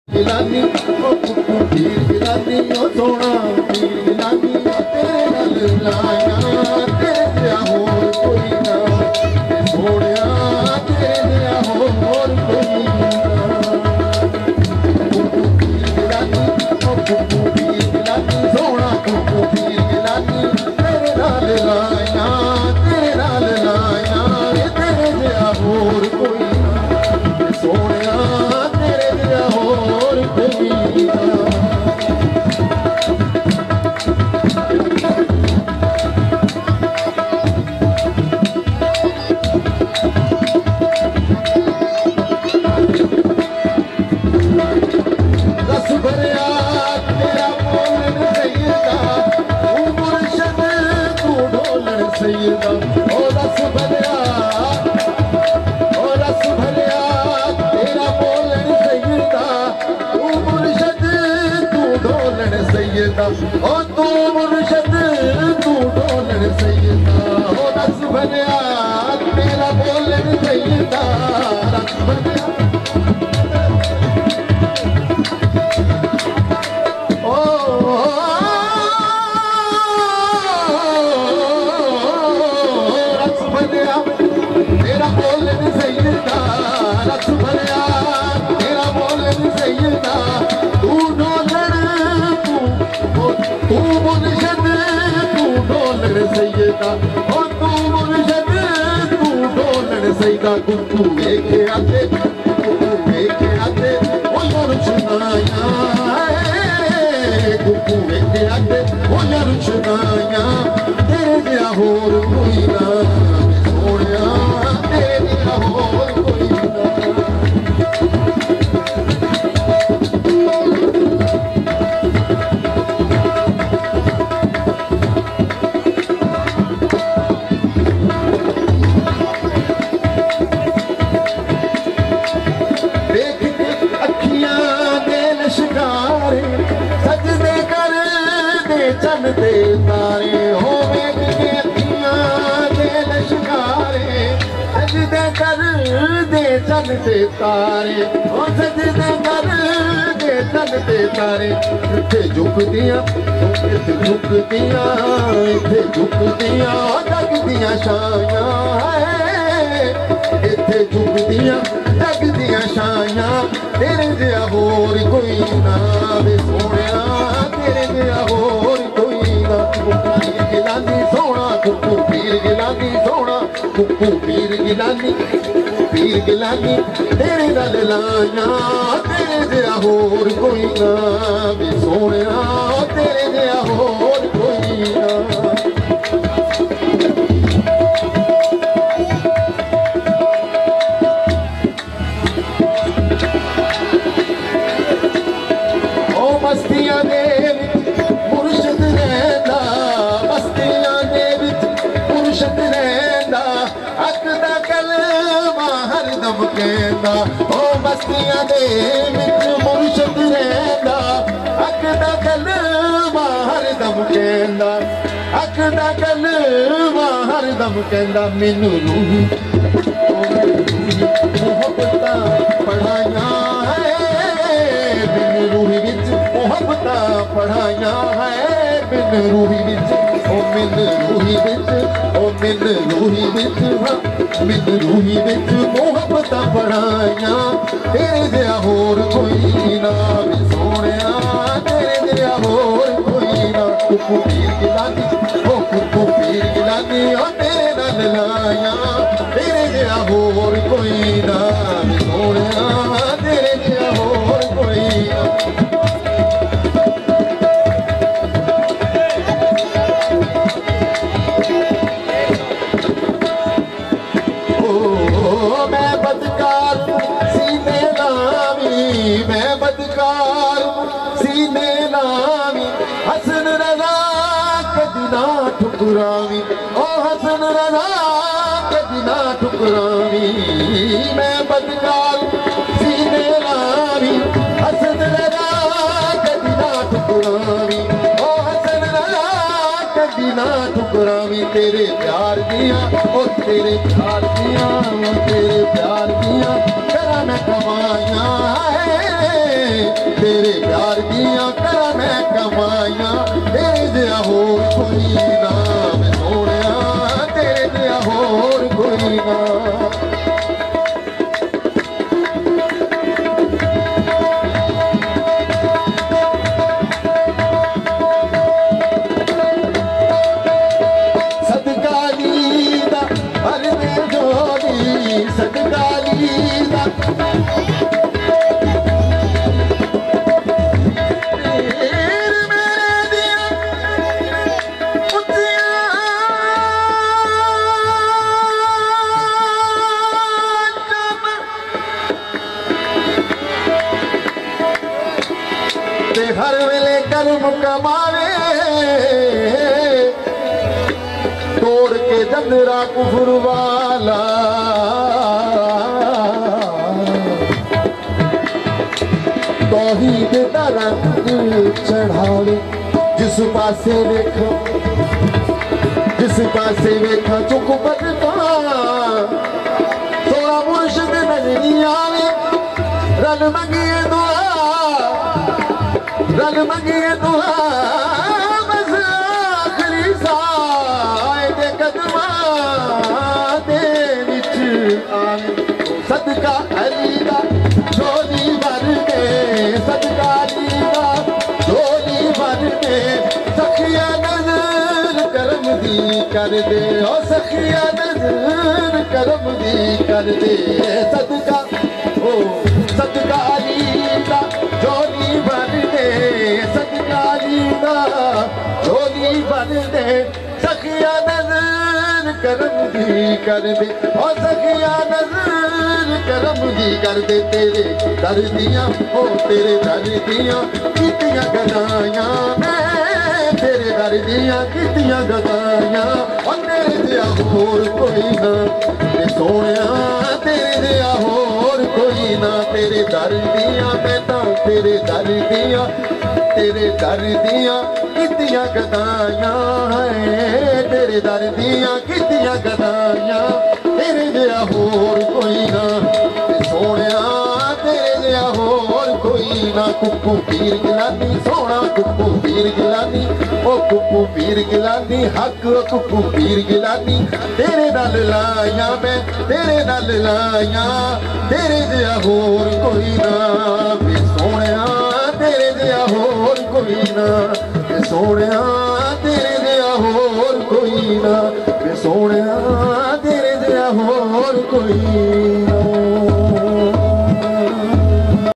गिलानी ओ कुकू पीर गिलानी ओ सोना पीर गिलानी तेरे नाल लाया तेरे दिया होर कोई ना सोनिया तेरे दिया होर कोई ना कुकू पीर गिलानी ओ कुकू पीर गिलानी सोना कुकू पीर गिलानी तेरे नाल लाया तेरे दिया होर कोई ना सोनिया तेरे दिया होर कोई ना रस भरिया तेरा बोलन सैयदा तू मुर्शद तू ढोलन सैयदा ओ रस भरिया तेरा बोलन सैयदा तू मुर्शद तू ढोलन सैयदा ओ तू मुर्शद तू ढोलन सैयदा ओ रस भरिया तेरा बोलन सैयदा रस भरिया तेरा बोलन सैयदा रस भरिया तेरा बोलन सैयदा तू ढोलन तू मुर्शद तू ढोलन सैयदा ओ तू मुर्शद तू ढोलन सैयदा कुकू वेखे आते ओ यार सुनाया कुकू वेखे आते ओ यार सुनाया तेरे दिया होर कोई ना सोनिया तेरे दिया होर कोई ना देख के अखियां दे लश्कारे सजदे कर दे चन दे तारे हो वेख के अखियां दे लश्कारे सजदे कर दे चन दे तारे हो सजदे कर दे चन दे तारे इत्थे झुकदियां जगदियां छायां इत्थे झुकदियां जगदियां छायां तेरे जिहा होर कोई ना वे सोनिया तेरे जिहा होर कोई ना पीर गिलानी सोना कुकू पीर गिलानी सोना कुकू पीर गिलानी तेरे नाल लाया तेरे जिहा होर कोई ना वे सोनिया तेरे जिहा होर कोई ना मस्तियां दे विच मुर्शद रहिंदा मस्तियां दे विच मुर्शद रहिंदा हक दा कलमा हरदम कहंदा ओ मस्तियां दे विच मुर्शद रहिंदा हक दा कलमा हरदम कहंदा हक दा कलमा हरदम कहंदा मैनू रूही मोहब्बतां पढ़ाइयां रूही विच मोहब्बतां पढ़ाइयां है बिन रूही विच ओ मिन रूही विच ओ मिन रूही विच मिन रूही विच मोहब्बतां पढ़ाइयां तेरे जिहा होर कोई ना वे सोनिया तेरे जिहा होर कोई ना कुकू पीर गिलानी ओ कुकू पीर गिलानी ओ तेरे नाल लाया तेरे जिहा होर कोई ना वे सोनिया तेरे जिहा होर कोई ना मैं बदकार सीने लावी हसन रज़ा कदी ना ठुकरावी ओ हसन रज़ा कदी ना ठुकरावी मैं बदकार सीने लावी हसन रज़ा कदी ना ठुकरावी ओ हसन रज़ा कदी ना ठुकरावी तेरे प्यार दिया ओ तेरे प्यार दिया ओ तेरे प्यार दिया करा मैं कमाइयां है तेरे प्यार दिया करा मैं कमाइया तेरे जिहा होर कोई ना वे सोहणिया तेरे जिहा होर कोई ना सदकाली दा मेरे दिया उतिया ते हर वेले कर्म कमावे तोड़ के जंदरा कुफर वाला तौहीद दा रंग चढ़ावे जिस पासे देखो चुक बदका थोड़ा मुर्शिद नजरी आवे रल मंगिए दुआ बस आखिरी साए दे कदमा दे विच आवे सदका अली दा झोली भर के सदका अली दा झोली भर के सखिया नजर करम दी कर दे ओ सखिया नजर करम दी कर दे सदका अली दा झोली भर दे सदका अली दा झोली भर दे सखिया नजर करम दी कर दे ओ सखिया नजर करम दी कर दे तेरे दर दियां ओ तेरे दर दियां कीतियां गदाइयां मैं तेरे दर दियां कीतियां गदाइयां ओ तेरे जिहा होर कोई ना ते सोहणिया तेरे जिहा होर कोई ना तेरे दर दियां मैं तां तेरे दर दियां कीतियां गदाइयां तेरे दर दियां कीतियां गदाइयां तेरे जिहा होर कोई ना सोहणिया तेरे जिहा होर कोई ना कुप्पू पीर गिलानी सोहना कुप्पू पीर गिलानी ओ कुप्पू पीर गिलानी हक कुप्पू पीर गिलानी तेरे नाल लाइया मैं तेरे नाल लाइया तेरे जिहा होर कोई ना वे सोहणिया तेरे जिहा होर कोई ना वे सोहणिया तेरे जिहा होर कोई ना वे सोहणिया तेरे जिहा होर कोई